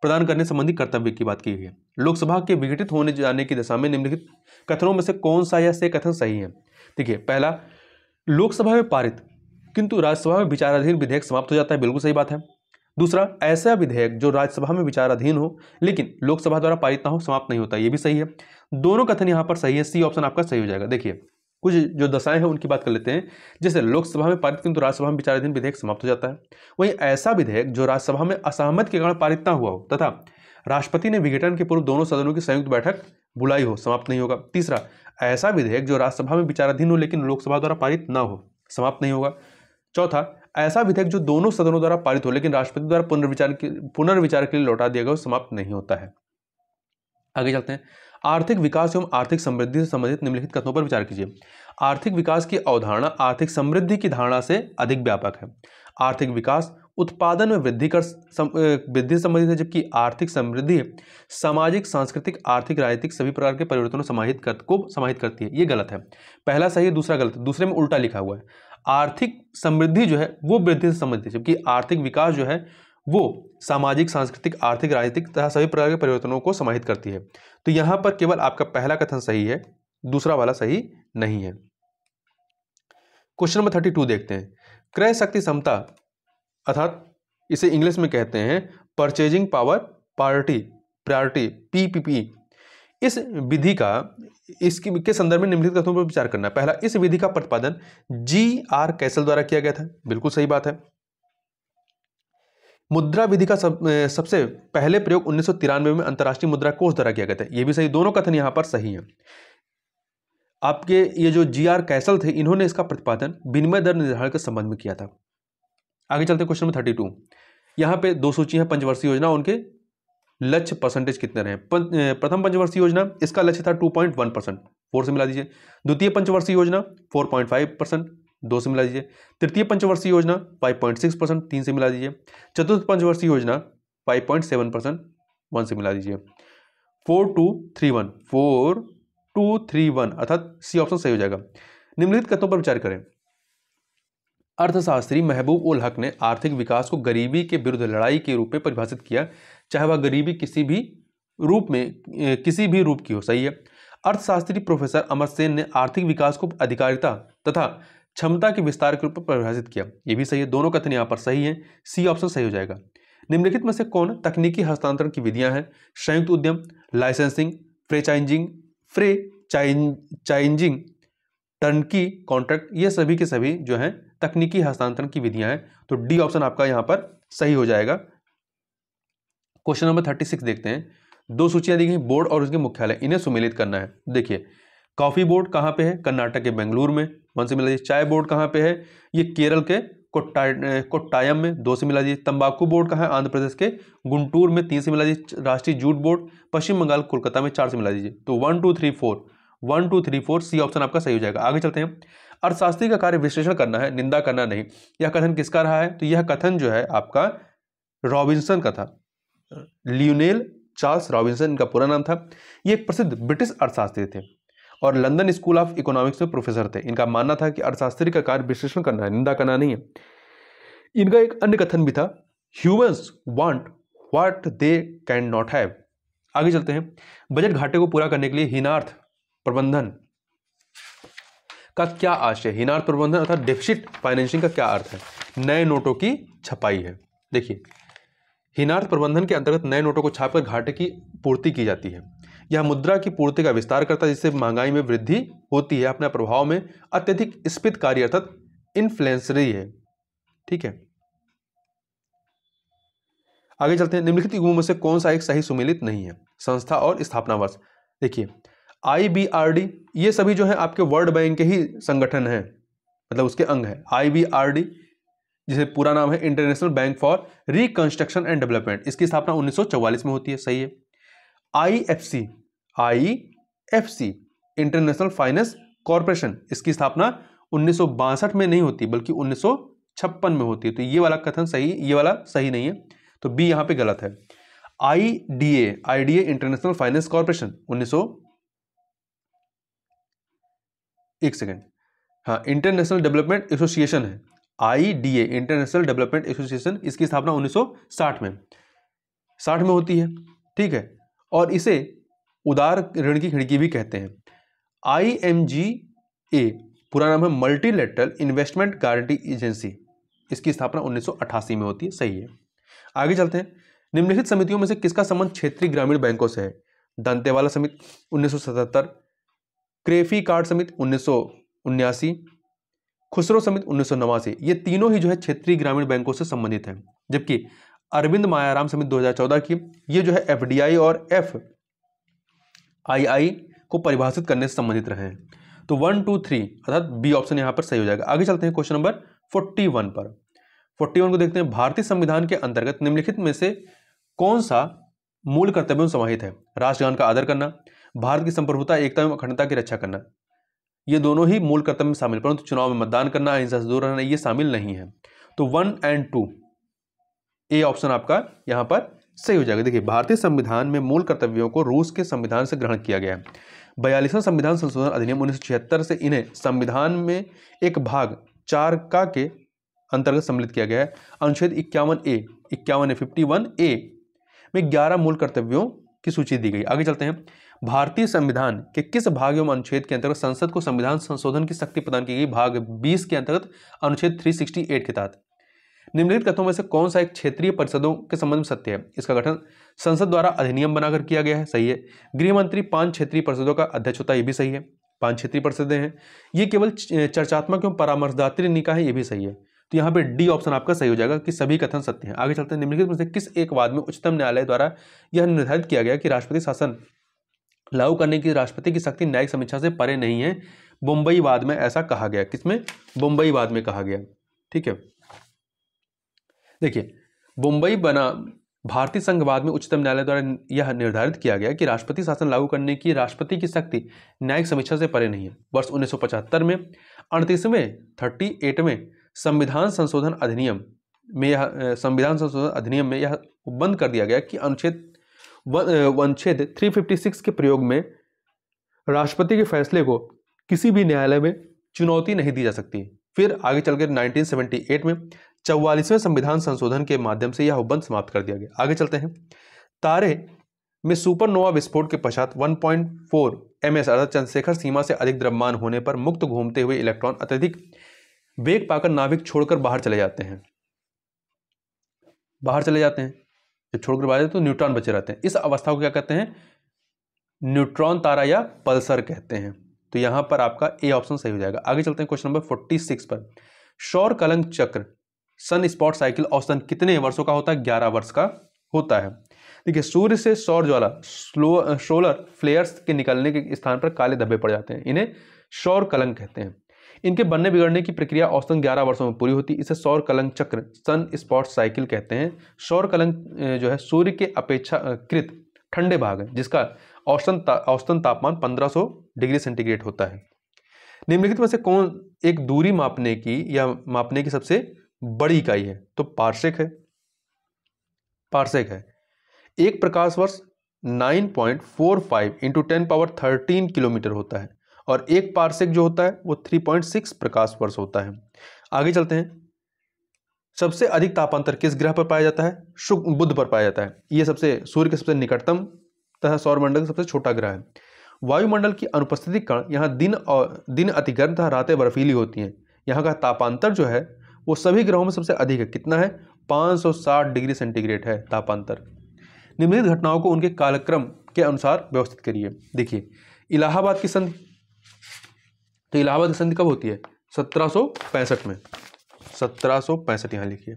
प्रदान करने संबंधी कर्तव्य की बात की गई है। लोकसभा के विघटित होने जाने की दशा में निम्नलिखित कथनों में से कौन सा या से कथन सही है? देखिए, पहला, लोकसभा में पारित किंतु राज्यसभा में विचाराधीन विधेयक समाप्त हो जाता है। बिल्कुल सही बात है। दूसरा, ऐसा विधेयक जो राज्यसभा में विचाराधीन हो लेकिन लोकसभा द्वारा पारित ना हो, समाप्त नहीं होता। ये भी सही है। दोनों कथन यहाँ पर सही है, सी ऑप्शन आपका सही हो जाएगा। देखिए, कुछ जो दशाएं हैं उनकी बात कर लेते हैं। जैसे लोकसभा में पारित किंतु राज्यसभा में विचाराधीन विधेयक समाप्त हो जाता है। वहीं ऐसा विधेयक जो राज्यसभा में असहमत के कारण पारित ना हुआ हो तथा राष्ट्रपति ने विघटन के पूर्व दोनों सदनों की संयुक्त बैठक बुलाई हो, समाप्त नहीं होगा। तीसरा, ऐसा विधेयक जो राज्यसभा में विचाराधीन हो लेकिन लोकसभा द्वारा पारित ना हो, समाप्त नहीं होगा। चौथा, ऐसा विधेयक जो दोनों सदनों द्वारा पारित हो लेकिन राष्ट्रपति द्वारा पुनर्विचार के लिए लौटा दिया गया, समाप्त नहीं होता है। आगे चलते हैं। आर्थिक विकास एवं आर्थिक समृद्धि से संबंधित निम्नलिखित कथनों पर विचार कीजिए। आर्थिक विकास की अवधारणा आर्थिक समृद्धि की धारणा से अधिक व्यापक है। आर्थिक विकास उत्पादन में वृद्धि से संबंधित है, जबकि आर्थिक समृद्धि सामाजिक, सांस्कृतिक, आर्थिक, राजनीतिक सभी प्रकार के परिवर्तनों को समाहित करती है। ये गलत है। पहला सही है, दूसरा गलत है। दूसरे में उल्टा लिखा हुआ है। आर्थिक समृद्धि जो है वो वृद्धि से संबंधित है, जबकि आर्थिक विकास जो है वो सामाजिक, सांस्कृतिक, आर्थिक, राजनीतिक तथा सभी प्रकार के परिवर्तनों को समाहित करती है। तो यहां पर केवल आपका पहला कथन सही है, दूसरा वाला सही नहीं है। क्वेश्चन नंबर 32 देखते हैं। क्रय शक्ति क्षमता अर्थात इसे इंग्लिश में कहते हैं परचेजिंग पावर प्रायोरिटी, पीपीपी। इस विधि का इसके संदर्भ में निम्नलिखित कथनों पर विचार करना है। पहला, इस विधि का प्रतिपादन जी.आर. कैसल द्वारा किया गया था। बिल्कुल सही बात है। मुद्रा विधि का सबसे पहले प्रयोग 1993 में अंतर्राष्ट्रीय मुद्रा कोष द्वारा किया गया था। यह भी सही। दोनों कथन यहां पर सही हैं। आपके ये जो जी.आर. कैसल थे, इन्होंने इसका प्रतिपादन विनिमय दर निर्धारण के संबंध में किया था। आगे चलते क्वेश्चन नंबर 32। यहां पे दो सूची है, पंचवर्षीय योजना, उनके लक्ष्य परसेंटेज कितने रहे। प्रथम पंचवर्षीय योजना, इसका लक्ष्य था 2.1%, 4 से मिला दीजिए। द्वितीय पंचवर्षीय योजना 4.5%, 2 से मिला दीजिए। तृतीय पंचवर्षीय योजना 5.6%, 3 से मिला दीजिए। चतुर्थ पंचवर्षीय योजना 5.7%, 1 से मिला दीजिए। 4-2-3-1 अर्थात सी ऑप्शन सही हो जाएगा। निम्नलिखित कथनों पर विचार करें। अर्थशास्त्री महबूब उल हक ने आर्थिक विकास को गरीबी के विरुद्ध लड़ाई के रूप में परिभाषित किया, चाहे वह गरीबी किसी भी रूप की हो। सही है। अर्थशास्त्री प्रोफेसर अमर सेन ने आर्थिक विकास को अधिकारिता तथा क्षमता के विस्तार के रूप में परिभाषित किया। ये भी सही है, दोनों कथन यहाँ पर सही है, सी ऑप्शन सही हो जाएगा। निम्नलिखित में से कौन तकनीकी हस्तांतरण की विधियां हैं? संयुक्त उद्यम, लाइसेंसिंग, फ्रेंचाइजिंग, टर्नकी कॉन्ट्रैक्ट, ये सभी के सभी जो हैं तकनीकी हस्तांतरण की विधियां हैं। तो डी ऑप्शन आपका यहाँ पर सही हो जाएगा। क्वेश्चन नंबर 36 देखते हैं। दो सूचियां दी गई, बोर्ड और उसके मुख्यालय, इन्हें सुमेलित करना है। देखिए, कॉफी बोर्ड कहाँ पे है? कर्नाटक के बेंगलुरु में, 1 से मिला दीजिए। चाय बोर्ड कहाँ पे है? ये केरल के कोट्टायम में, 2 से मिला दीजिए। तंबाकू बोर्ड कहाँ है? आंध्र प्रदेश के गुंटूर में, 3 से मिला दीजिए। राष्ट्रीय जूट बोर्ड पश्चिम बंगाल कोलकाता में, 4 से मिला दीजिए। तो 1 2 3 4 सी ऑप्शन आपका सही हो जाएगा। आगे चलते हैं। अर्थशास्त्री का कार्य विश्लेषण करना है, निंदा करना नहीं। यह कथन किसका रहा है? तो यह कथन जो है आपका रॉबिन्सन का था। लियोनेल चार्ल्स रॉबिन्सन इनका पूरा नाम था। ये एक प्रसिद्ध ब्रिटिश अर्थशास्त्री थे और लंदन स्कूल ऑफ इकोनॉमिक्स में प्रोफेसर थे। इनका मानना था कि अर्थशास्त्री का कार्य विश्लेषण करना है, निंदा करना नहीं है। इनका एक अन्य कथन भी था, humans want what they can not have. आगे चलते हैं। बजट घाटे को पूरा करने के लिए हीनार्थ प्रबंधन का क्या आशय? हीनार्थ प्रबंधन अर्थात डेफिसिट फाइनेंसिंग का क्या अर्थ है? नए नोटों की छपाई है। देखिए, हीनार्थ प्रबंधन के अंतर्गत नए नोटों को छापकर घाटे की पूर्ति की जाती है। यह मुद्रा की पूर्ति का विस्तार करता है, जिससे महंगाई में वृद्धि होती है। अपने प्रभाव में अत्यधिक स्फीतकारी अर्थात इन्फ्लेशनरी है। ठीक है, आगे चलते हैं। निम्नलिखित युग्मों में से कौन सा एक सही सुमेलित नहीं है? संस्था और स्थापना वर्ष। देखिए, IBRD, ये सभी जो है आपके वर्ल्ड बैंक के ही संगठन है, मतलब उसके अंग है। IBRD जिसे पूरा नाम है international bank for reconstruction and development, इसकी स्थापना 1944 में होती है। सही है। IFC इंटरनेशनल फाइनेंस कॉर्पोरेशन, इसकी स्थापना 1962 में नहीं होती बल्कि 1956 में होती है। तो ये वाला कथन सही, ये वाला सही नहीं है, तो बी यहां पे गलत है। IDA international finance corporation 19 international development association है। IDA इंटरनेशनल डेवलपमेंट एसोसिएशन, इसकी स्थापना 1960 में होती है। ठीक है, और इसे उदार ऋण की खिड़की भी कहते हैं। IMGA पूरा नाम है मल्टीलेटरल इन्वेस्टमेंट गारंटी एजेंसी, इसकी स्थापना 1988 में होती है। सही है। आगे चलते हैं। निम्नलिखित समितियों में से किसका संबंध क्षेत्रीय ग्रामीण बैंकों से है? दंतेवाला समिति 1977, क्रेफी कार्ड समिति 1979, खुसरो समिति 1989। ये तीनों ही जो है क्षेत्रीय ग्रामीण बैंकों से संबंधित हैं। जबकि अरविंद मायाराम समिति 2014 की, ये जो है FDI और FII को परिभाषित करने से संबंधित रहे हैं। तो 1 2 3 अर्थात बी ऑप्शन यहां पर सही हो जाएगा। आगे चलते हैं क्वेश्चन नंबर 41 पर। 41 को देखते हैं। भारतीय संविधान के अंतर्गत निम्नलिखित में से कौन सा मूल कर्तव्यों में समाहित है? राष्ट्रगान का आदर करना, भारत की संप्रभुता, एकता एवं अखंडता की रक्षा करना, ये दोनों ही मूल कर्तव्य में शामिल, परंतु चुनाव में मतदान करना, अहिंसा से दूर रहना, ये शामिल नहीं है। तो 1 और 2 ए ऑप्शन आपका यहां पर सही हो जाएगा। देखिए, भारतीय संविधान में मूल कर्तव्यों को रूस के संविधान से ग्रहण किया गया है। 42वां संविधान संशोधन अधिनियम 1976 से इन्हें संविधान में एक भाग 4 का के अंतर्गत सम्मिलित किया गया है। अनुच्छेद 51A 51A में 11 मूल कर्तव्यों की सूची दी गई। आगे चलते हैं। भारतीय संविधान के किस भाग एवं अनुच्छेद के अंतर्गत संसद को संविधान संशोधन की शक्ति प्रदान की गई? भाग 20 के अंतर्गत अनुच्छेद 368 के तहत निम्नलिखित कथनों में से कौन सा एक क्षेत्रीय परिषदों के संबंध में सत्य है? इसका गठन संसद द्वारा अधिनियम बनाकर किया गया है। सही है। गृह मंत्री 5 क्षेत्रीय परिषदों का अध्यक्ष होता है। ये भी सही है। 5 क्षेत्रीय परिषदें हैं। ये केवल चर्चात्मक एवं परामर्शदात्री निकाय है। ये भी सही है। तो यहाँ पे डी ऑप्शन आपका सही हो जाएगा कि सभी कथन सत्य हैं। आगे चलते हैं। निम्नलिखित में से किस एक वाद में उच्चतम न्यायालय द्वारा यह निर्धारित किया गया कि राष्ट्रपति शासन लागू करने की राष्ट्रपति की शक्ति न्यायिक समीक्षा से परे नहीं है? बम्बई वाद में ऐसा कहा गया। किसमें? बम्बई वाद में कहा गया। ठीक है, देखिए, बम्बई बना भारतीय संघवाद में उच्चतम न्यायालय द्वारा यह निर्धारित किया गया कि राष्ट्रपति शासन लागू करने की राष्ट्रपति की शक्ति न्यायिक समीक्षा से परे नहीं है। वर्ष 1975 में 38वें संविधान संशोधन अधिनियम में यह बंद कर दिया गया कि अनुच्छेद 356 के प्रयोग में राष्ट्रपति के फैसले को किसी भी न्यायालय में चुनौती नहीं दी जा सकती। फिर आगे चलकर 1978 में 44वें संविधान संशोधन के माध्यम से यह उपबंध समाप्त कर दिया गया। आगे चलते हैं। तारे में सुपरनोवा विस्फोट के पश्चात 1.4 ms अर्थात चंद्रशेखर सीमा से अधिक द्रव्यमान होने पर मुक्त घूमते हुए इलेक्ट्रॉन अत्यधिक वेग पाकर नाभिक छोड़कर बाहर चले जाते हैं। जब छोड़कर बाहर जाते तो न्यूट्रॉन बचे रहते हैं। इस अवस्था को क्या कहते हैं? न्यूट्रॉन तारा या पल्सर कहते हैं। तो यहां पर आपका ए ऑप्शन सही हो जाएगा। आगे चलते हैं क्वेश्चन नंबर 46 पर। सौर कलंक चक्र सन स्पॉट साइकिल औसतन कितने वर्षों का होता है? 11 वर्ष का होता है। देखिए, सूर्य से सौर ज्वाला सोलर फ्लेयर्स के निकलने के स्थान पर काले धब्बे पड़ जाते हैं, इन्हें सौर कलंक कहते हैं। इनके बनने बिगड़ने की प्रक्रिया औसतन 11 वर्षों में पूरी होती है। इसे सौर कलंक चक्र सन स्पॉट साइकिल कहते हैं। सौर कलंक जो है सूर्य के अपेक्षाकृत ठंडे भाग है, जिसका औसतन तापमान 1500 डिग्री सेंटीग्रेड होता है। निम्नलिखित में से कौन एक दूरी मापने की सबसे बड़ी इकाई है? तो पार्सेक है। एक प्रकाश वर्ष 9.45 इंटू 10⁻13 किलोमीटर होता है और एक पार्सेक जो होता है वो 3.6 प्रकाश वर्ष होता है। आगे चलते हैं। सबसे अधिक तापांतर किस ग्रह पर पाया जाता है? बुध पर पाया जाता है। यह सूर्य के सबसे निकटतम तथा सौरमंडल का सबसे छोटा ग्रह है। वायुमंडल की अनुपस्थिति के कारण यहाँ दिन अति गर्म तथा रातें बर्फीली होती हैं। यहाँ का तापांतर जो है वो सभी ग्रहों में सबसे अधिक है। कितना है? 560 डिग्री सेंटीग्रेड है तापांतर। निम्नलिखित घटनाओं को उनके कालक्रम के अनुसार व्यवस्थित करिए। देखिए, इलाहाबाद की संधि, तो इलाहाबाद की संधि कब होती है? 1765 में। 1765 यहाँ लिखिए।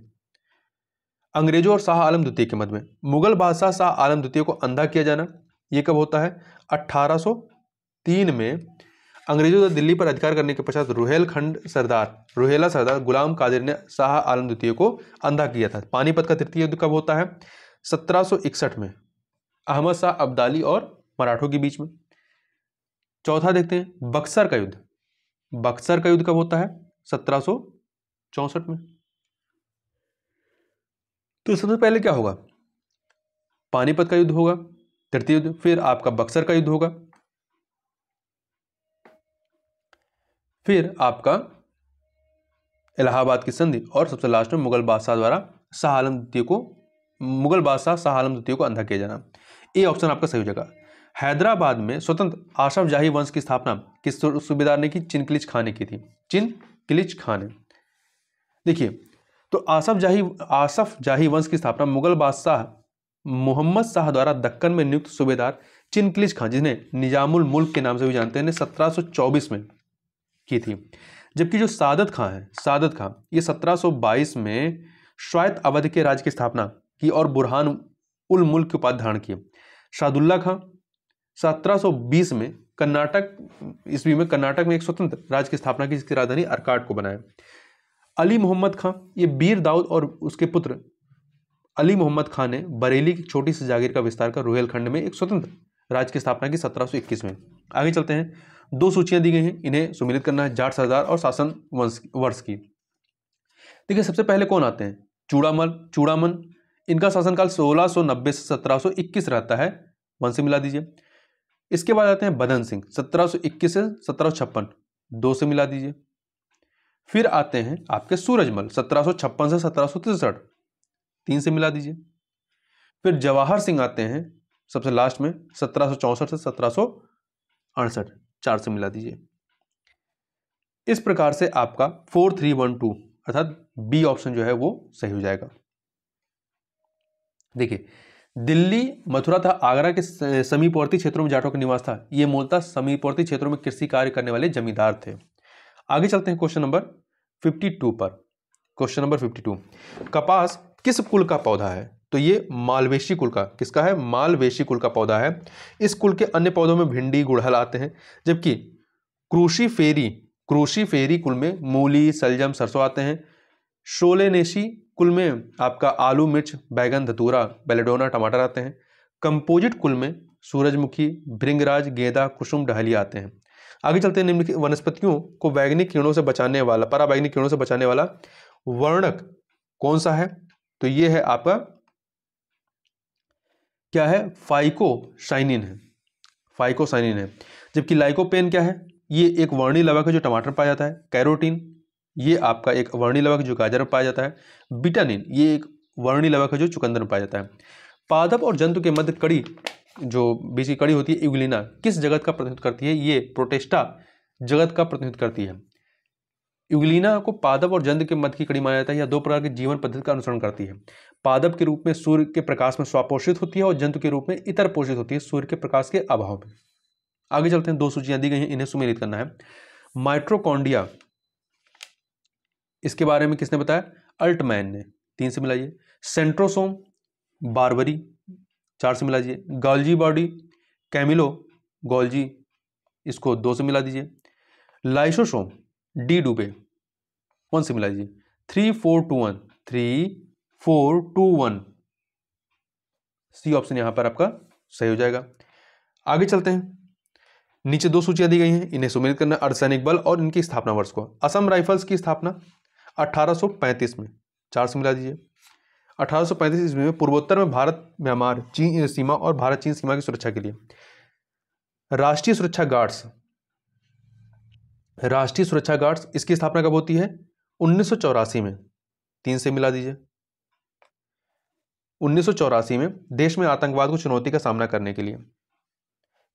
अंग्रेजों और शाह आलम द्वितीय के मध्य में मुगल बादशाह शाह आलम द्वितीय को अंधा किया जाना, ये कब होता है? 1803 में। अंग्रेजों द्वारा दिल्ली पर अधिकार करने के पश्चात रुहेला सरदार गुलाम कादिर ने शाह आलम द्वितीय को अंधा किया था। पानीपत का तृतीय युद्ध कब होता है? 1761 में, अहमद शाह अब्दाली और मराठों के बीच में। चौथा देखते हैं, बक्सर का युद्ध। बक्सर का युद्ध कब होता है? 1764 में। तो सबसे पहले क्या होगा? पानीपत का युद्ध होगा, तृतीय युद्ध, फिर आपका बक्सर का युद्ध होगा, फिर आपका इलाहाबाद की संधि और सबसे लास्ट में मुगल बादशाह शाह आलम द्वितीय को अंधा किया जाना। ए ऑप्शन आपका सही हो जाएगा। हैदराबाद में स्वतंत्र आसफ जाही वंश की स्थापना किस सूबेदार ने की? चिनकिलिच खान ने की थी। चिनकिलिच खान ने। देखिए, तो आसफ जाही वंश की स्थापना मुगल बादशाह मोहम्मद शाह द्वारा दक्कन में नियुक्त सूबेदार चिनकिलिच खान, जिन्हें निजामुल मुल्क के नाम से भी जानते हैं, 1724 में की थी। जबकि जो सादत खां ये 1722 में स्वायत्त अवध के राज्य की स्थापना की और बुरहान उल मुल्क की उपाधि धारण की। शादुल्ला खां 1720 में कर्नाटक में एक स्वतंत्र राज्य की स्थापना की, जिसकी राजधानी अर्काट को बनाया। अली मोहम्मद खां, ये बीर दाऊद और उसके पुत्र अली मोहम्मद खां ने बरेली की छोटी सी जागीर का विस्तार कर रुहेलखंड में एक स्वतंत्र राज्य की स्थापना की 1721 में। आगे चलते हैं। 2 सूचियां दी गई हैं, इन्हें सुमिलित करना है, जाट सरदार और शासन वर्ष की। देखिए, सबसे पहले कौन आते हैं? चूड़ामन। इनका शासनकाल 1690 से 1721 रहता है, 1 से मिला दीजिए। इसके बाद आते हैं बदन सिंह, 1721 से 1756, 2 से मिला दीजिए। फिर आते हैं आपके सूरजमल, 1756 से 1763, 3 से मिला दीजिए। फिर जवाहर सिंह आते हैं सबसे लास्ट में, 1764 से 1768, 4 से मिला दीजिए। इस प्रकार से आपका 4312 अर्थात बी ऑप्शन जो है वो सही हो जाएगा। देखिए, दिल्ली, मथुरा तथा आगरा के समीपवर्ती क्षेत्रों में जाटों का निवास था। ये मूलतः समीपवर्ती क्षेत्रों में कृषि कार्य करने वाले जमींदार थे। आगे चलते हैं क्वेश्चन नंबर 52 पर। क्वेश्चन नंबर 52, कपास किस कुल का पौधा है? तो ये मालवेशी कुल का, किसका है? मालवेशी कुल का पौधा है। इस कुल के अन्य पौधों में भिंडी, गुड़हल आते हैं, जबकि क्रूसीफेरी कुल में मूली, सलजम, सरसों आते हैं। सोलेनेसी कुल में आपका आलू, मिर्च, बैगन, धतूरा, बेलेडोना, टमाटर आते हैं। कंपोजिट कुल में सूरजमुखी, भृंगराज, गेंदा, कुसुम, डहलिया आते हैं। आगे चलते हैं। निम्नलिखित वनस्पतियों को पराबैंगनी किरणों से बचाने वाला वर्णक कौन सा है? तो ये है आपका क्या है? फाइकोसाइनिन है। जबकि लाइकोपेन क्या है? ये एक वर्णी लवक है जो टमाटर में पाया जाता है। कैरोटीन, ये आपका एक वर्णी लवक जो गाजर में पाया जाता है। बिटानिन, ये एक वर्णी लवक है जो चुकंदर में पाया जाता है। पादप और जंतु के मध्य कड़ी जो बीच की कड़ी होती है यूग्लिना किस जगत का प्रतिनिधित्व करती है? ये प्रोटेस्टा जगत का प्रतिनिधित्व करती है। यूग्लिना को पादप और जंतु के मध्य की कड़ी माना जाता है। यह दो प्रकार के जीवन पद्धति का अनुसरण करती है। पादप के रूप में सूर्य के प्रकाश में स्वापोषित होती है और जंतु के रूप में इतर पोषित होती है सूर्य के प्रकाश के अभाव में। आगे चलते हैं, 2 सूचियां दी गई हैं, इन्हें सुमेलित करना है। माइटोकॉन्ड्रिया, इसके बारे में किसने बताया? अल्टमैन ने। 3 से मिलाइए। Centrosome, Barbary. 4 से मिला दीजिए। गोल्जी बॉडी, कैमिलो, गोल्जी, इसको 2 से मिला दीजिए। लाइसोसोम, डी डुबे, 1 से मिला दीजिए। 3 4 2 1, 3 4 2 1, सी ऑप्शन यहां पर आपका सही हो जाएगा। आगे चलते हैं, नीचे 2 सूचियां दी गई हैं, इन्हें सुमेलित करना। अर्धसैनिक बल और इनकी स्थापना वर्ष को। असम राइफल्स की स्थापना 1835 में, 4 से मिला दीजिए। 1835 ईस्वी में पूर्वोत्तर में भारत म्यांमार चीन सीमा और भारत चीन सीमा की सुरक्षा के लिए राष्ट्रीय सुरक्षा गार्ड्स, राष्ट्रीय सुरक्षा गार्ड्स, इसकी स्थापना कब होती है? 1984 में। 3 से मिला दीजिए। 1984 में देश में आतंकवाद को चुनौती का सामना करने के लिए।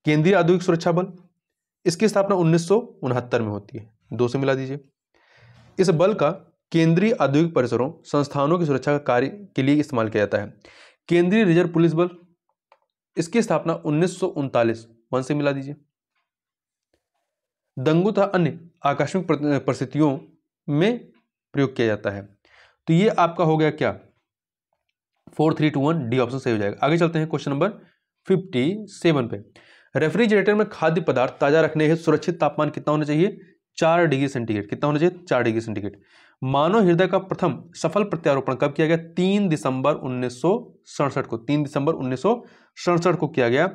केंद्रीय औद्योगिक सुरक्षा बल, इसकी स्थापना 1969 में होती है। 2 से मिला दीजिए। इस बल का केंद्रीय औद्योगिक परिसरों संस्थानों की सुरक्षा का कार्य के लिए इस्तेमाल किया जाता है। केंद्रीय रिजर्व पुलिस बल, इसकी स्थापना 1939, 1 से मिला दीजिए। दंगों तथा अन्य आकस्मिक परिस्थितियों में प्रयोग किया जाता है। तो ये आपका हो गया क्या? 4 3 2 1, डी ऑप्शन सही हो जाएगा। आगे चलते हैं क्वेश्चन नंबर 57 पे। रेफ्रिजरेटर में खाद्य पदार्थ ताजा रखने हेतु सुरक्षित तापमान कितना होना चाहिए? 4 डिग्री सेंटीग्रेड। कितना होना चाहिए? 4 डिग्री सेंटीग्रेड। मानव हृदय का प्रथम सफल प्रत्यारोपण कब किया गया? 3 दिसंबर 1967 को। 3 दिसंबर 1967 को किया गया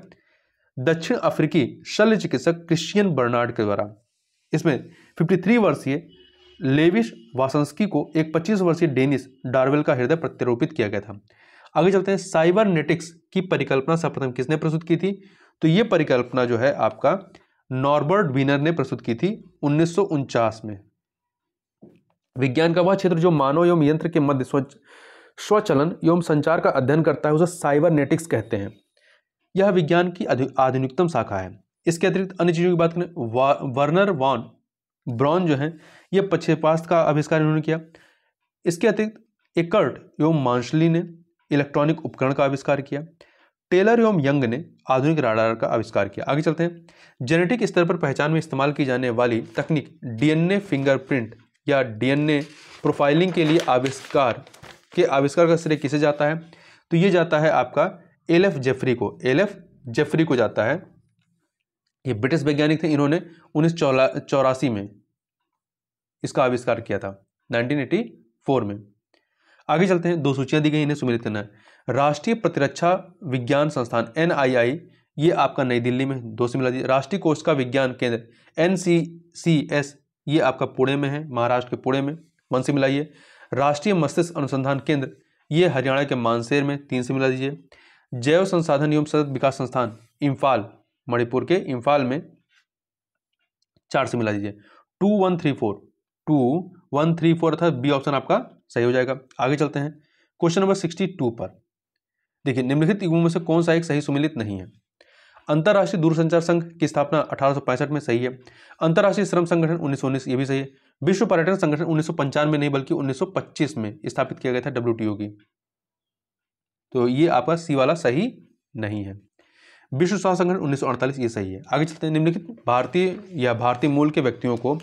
दक्षिण अफ्रीकी शल्य चिकित्सक क्रिश्चियन बर्नार्ड के द्वारा। इसमें 53 वर्षीय लेविश वासंस्की को एक 25 वर्षीय डेनिस डार्वेल का हृदय प्रत्यारोपित किया गया था। आगे चलते हैं, साइबरनेटिक्स की परिकल्पना सर्वप्रथम किसने प्रस्तुत की थी? तो ये परिकल्पना जो है आपका नॉर्बर्ट वीनर ने प्रस्तुत की थी 1949 में। विज्ञान का वह क्षेत्र जो मानव एवं यंत्र के मध्य स्वचलन एवं संचार का अध्ययन करता है उसे साइबरनेटिक्स कहते हैं। यह विज्ञान की आधुनिकतम शाखा है। इसके अतिरिक्त अन्य चीजों की बात करें, वर्नर वॉन ब्राउन जो है ये प्रक्षेपास्त्र का आविष्कार इन्होंने किया। इसके अतिरिक्त एकर्ट एवं मार्शली ने इलेक्ट्रॉनिक उपकरण का आविष्कार किया। टेलर एवं यंग ने आधुनिक राडार का आविष्कार किया। आगे चलते हैं, जेनेटिक स्तर पर पहचान में इस्तेमाल की जाने वाली तकनीक डीएनए फिंगरप्रिंट या डीएनए प्रोफाइलिंग के लिए आविष्कार का श्रेय किसे जाता है? तो ये जाता है आपका एल.एफ. जेफरी को। एल.एफ. जेफरी को जाता है। ये ब्रिटिश वैज्ञानिक थे, इन्होंने 1984 में इसका आविष्कार किया था, 1984 में। आगे चलते हैं, 2 सूचियां दी गई, इन्हें सुमेलित करना है। राष्ट्रीय प्रतिरक्षा विज्ञान संस्थान NII, ये आपका नई दिल्ली में, 2 से मिला दीजिए। राष्ट्रीय कोशिका विज्ञान केंद्र NCCS, ये आपका पुणे में है, महाराष्ट्र के पुणे में, 1 से मिलाइए। राष्ट्रीय मस्तिष्क अनुसंधान केंद्र, ये हरियाणा के मानसेर में, 3 से मिला दीजिए। जैव संसाधन एवं सतत विकास संस्थान इम्फाल, मणिपुर के इम्फाल में, 4 से मिला दीजिए। 2134 अर्थात बी ऑप्शन आपका सही हो जाएगा। आगे चलते हैं क्वेश्चन नंबर 62 पर। देखिए, निम्नलिखित युग्मों में से कौन सा एक सही सुमेलित नहीं है? अंतरराष्ट्रीय दूरसंचार संघ की स्थापना 1865 में, सही है। अंतरराष्ट्रीय श्रम संगठन 1919, ये भी सही है। विश्व पर्यटन संगठन 1995 में नहीं बल्कि 1925 में स्थापित किया गया था, WTO की। तो ये आपका सी वाला सही नहीं है। विश्व स्वास्थ्य संगठन 1948, ये सही है। आगे चलते हैं, निम्नलिखित भारतीय या भारतीय मूल के व्यक्तियों को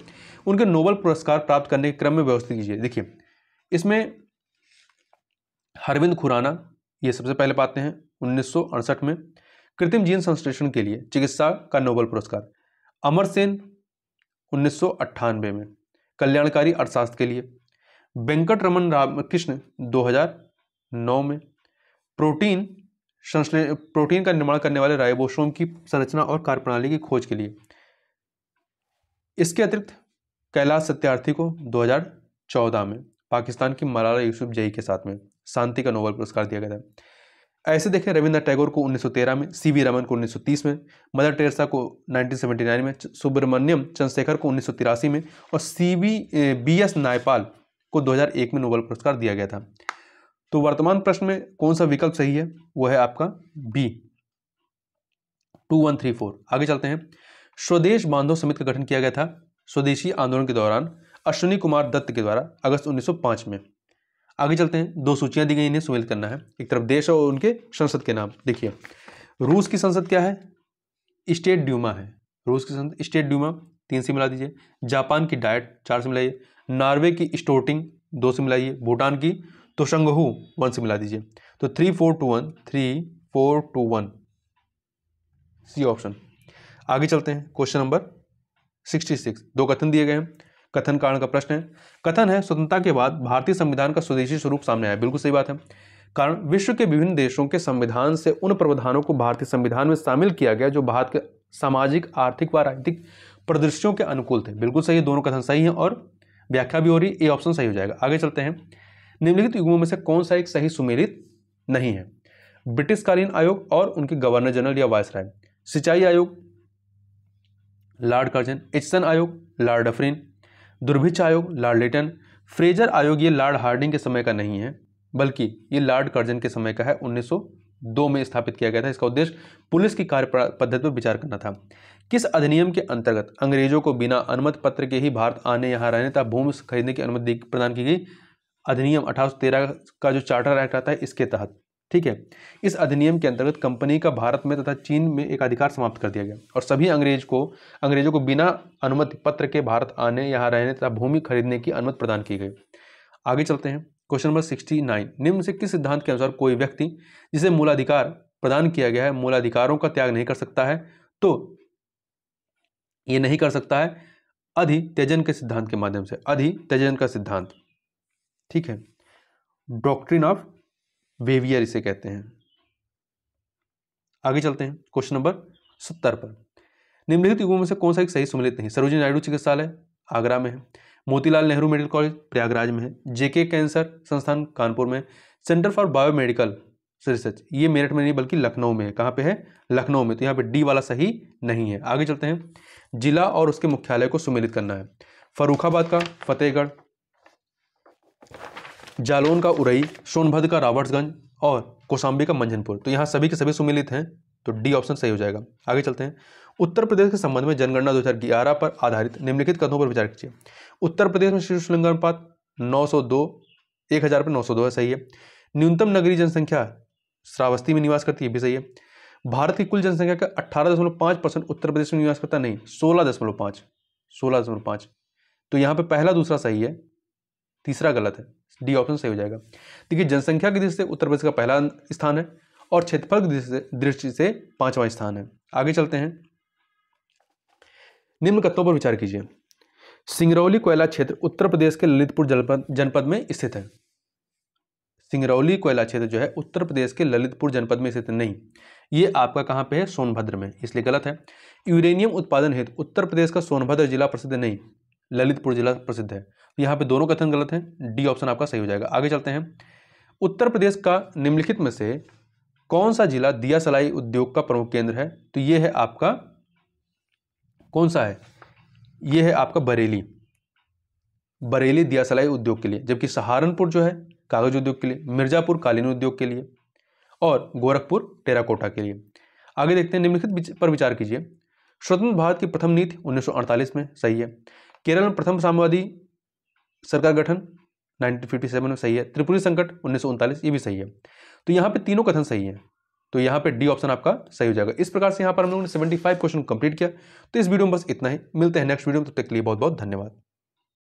उनके नोबेल पुरस्कार प्राप्त करने के क्रम में व्यवस्थित कीजिए। देखिए, इसमें अरविंद खुराना ये सबसे पहले पाते हैं 1968 में, कृत्रिम जीन संश्लेषण के लिए चिकित्सा का नोबेल पुरस्कार। अमर सेन 1998 में, कल्याणकारी अर्थशास्त्र के लिए। वेंकट रमन रामकृष्ण 2009 में, प्रोटीन का निर्माण करने वाले राइबोसोम की संरचना और कार्यप्रणाली की खोज के लिए। इसके अतिरिक्त कैलाश सत्यार्थी को 2014 में पाकिस्तान की मलाला यूसुफजई के साथ में शांति का नोबेल पुरस्कार दिया गया था। ऐसे देखें, रविंद्रनाथ टैगोर को 1913 में, CV रमन को 1930 में, मदर टेरेसा को 1979 में, सुब्रमण्यम चंद्रशेखर को 1983 में और BS नायपाल को 2001 में नोबेल पुरस्कार दिया गया था। तो वर्तमान प्रश्न में कौन सा विकल्प सही है? वो है आपका बी, 2134। आगे चलते हैं। स्वदेश बांधव समिति का गठन किया गया था स्वदेशी आंदोलन के दौरान अश्विनी कुमार दत्त के द्वारा अगस्त 1905 में। आगे चलते हैं। दो सूचियां दी गई, इन्हें सुमेलित करना है। एक तरफ देश और उनके संसद के नाम। देखिए, रूस की संसद क्या है? स्टेट ड्यूमा है। रूस की संसद स्टेट ड्यूमा 3 से मिला दीजिए। जापान की डाइट 4 से मिलाइए। नॉर्वे की स्टोर्टिंग 2 से मिलाइए। भूटान की तोशंगहू 1 से मिला दीजिए। तो 3421 सी ऑप्शन। आगे चलते हैं। Question number 66। दो कथन दिए गए हैं। कथन कारण का प्रश्न है। कथन है, स्वतंत्रता के बाद भारतीय संविधान का स्वदेशी स्वरूप सामने आया। बिल्कुल सही बात है। कारण विश्व के विभिन्न देशों के संविधान से उन प्रावधानों को भारतीय संविधान में शामिल किया गया जो भारत के सामाजिक, आर्थिक व राजनीतिक परिदृश्यों के अनुकूल थे। बिल्कुल सही है, दोनों कथन सही हैं और व्याख्या भी हो रही है। ए ऑप्शन सही हो जाएगा। आगे चलते हैं। निम्नलिखित युग्मों में से कौन सा एक सही सुमेलित नहीं है? ब्रिटिशकालीन आयोग और उनके गवर्नर जनरल या वायसराय, सिंचाई आयोग लॉर्ड कर्जन, एचिसन आयोग लॉर्ड डफरिन, दुर्भिक्ष आयोग लॉर्ड लिटन, फ्रेजर आयोग ये लॉर्ड हार्डिंग के समय का नहीं है बल्कि ये लॉर्ड कर्जन के समय का है। 1902 में स्थापित किया गया था। इसका उद्देश्य पुलिस की कार्य पद्धति पर विचार करना था। किस अधिनियम के अंतर्गत अंग्रेजों को बिना अनुमति पत्र के ही भारत आने, यहाँ रहने तथा भूमि खरीदने की अनुमति प्रदान की गई? अधिनियम 1813 का जो चार्टर एक्ट आता है इसके तहत। ठीक है, इस अधिनियम के अंतर्गत कंपनी का भारत में तथा चीन में एक अधिकार समाप्त कर दिया गया और सभी अंग्रेजों को बिना अनुमति पत्र के भारत आने, यहाँ रहने तथा भूमि खरीदने की अनुमति प्रदान की गई। आगे चलते हैं। Question number 69। निम्न से किस सिद्धांत के अनुसार कोई व्यक्ति जिसे मूलाधिकार प्रदान किया गया है मूलाधिकारों का त्याग नहीं कर सकता है? तो ये नहीं कर सकता है अधित्यजन के सिद्धांत के माध्यम से। अधित्यजन का सिद्धांत, ठीक है, डॉक्ट्रिन ऑफ वेवियर इसे कहते हैं। आगे चलते हैं। क्वेश्चन नंबर 70 पर। निम्नलिखित युगों में से कौन सा एक सही सुमेलित नहीं? सरोजिनी नायडू चिकित्सालय आगरा में है, मोतीलाल नेहरू मेडिकल कॉलेज प्रयागराज में है, जेके कैंसर संस्थान कानपुर में, सेंटर फॉर बायोमेडिकल रिसर्च ये मेरठ में नहीं बल्कि लखनऊ में है। कहाँ पे है? लखनऊ में। तो यहाँ पे डी वाला सही नहीं है। आगे चलते हैं। जिला और उसके मुख्यालय को सुमेलित करना है। फर्रुखाबाद का फतेहगढ़, जालौन का उरई, सोनभद्र का रॉबर्ट्सगंज और कौशाम्बी का मंझनपुर। तो यहाँ सभी के सभी सुमेलित हैं, तो डी ऑप्शन सही हो जाएगा। आगे चलते हैं। उत्तर प्रदेश के संबंध में जनगणना 2011 पर आधारित निम्नलिखित कथनों पर विचार कीजिए। उत्तर प्रदेश में शिशु लिंगानुपात 902, 1000 पर 902 है, सही है। न्यूनतम नगरीय जनसंख्या श्रावस्ती में निवास करती है, भी सही है। भारत की कुल जनसंख्या का 18.5% उत्तर प्रदेश में निवास करता नहीं, 16.5। तो यहाँ पे पहला दूसरा सही है, तीसरा गलत है। डी ऑप्शन सही हो जाएगा। देखिए, जनसंख्या की दृष्टि से उत्तर प्रदेश का पहला स्थान है और क्षेत्रफल की दृष्टि से 5वां स्थान है। आगे चलते हैं। निम्न कथनों पर विचार कीजिए। सिंगरौली कोयला क्षेत्र उत्तर प्रदेश के ललितपुर जनपद में स्थित है। सिंगरौली कोयला क्षेत्र जो है उत्तर प्रदेश के ललितपुर जनपद में स्थित नहीं, ये आपका कहाँ पे है? सोनभद्र में, इसलिए गलत है। यूरेनियम उत्पादन हेतु उत्तर प्रदेश का सोनभद्र जिला प्रसिद्ध नहीं, ललितपुर जिला प्रसिद्ध है। यहाँ पे दोनों कथन गलत हैं। डी ऑप्शन आपका सही हो जाएगा। आगे चलते हैं। उत्तर प्रदेश का निम्नलिखित में से कौन सा जिला दिया सलाई उद्योग का प्रमुख केंद्र है? तो ये है आपका, कौन सा है? ये है आपका बरेली दिया सलाई उद्योग के लिए, जबकि सहारनपुर जो है कागज उद्योग के लिए, मिर्जापुर कालीन उद्योग के लिए और गोरखपुर टेराकोटा के लिए। आगे देखते हैं। निम्नलिखित पर विचार कीजिए। स्वतंत्र भारत की प्रथम नीति 1948 में, सही है। केरल में प्रथम साम्यवादी सरकार गठन 1957 में, सही है। त्रिपुरी संकट 1939, ये भी सही है। तो यहाँ पे तीनों कथन सही है, तो यहाँ पे डी ऑप्शन आपका सही हो जाएगा। इस प्रकार से यहाँ पर हम लोगों ने 75 क्वेश्चन कंप्लीट किया। तो इस वीडियो में बस इतना ही। मिलते हैं नेक्स्ट वीडियो में, तब तक के लिए बहुत बहुत धन्यवाद।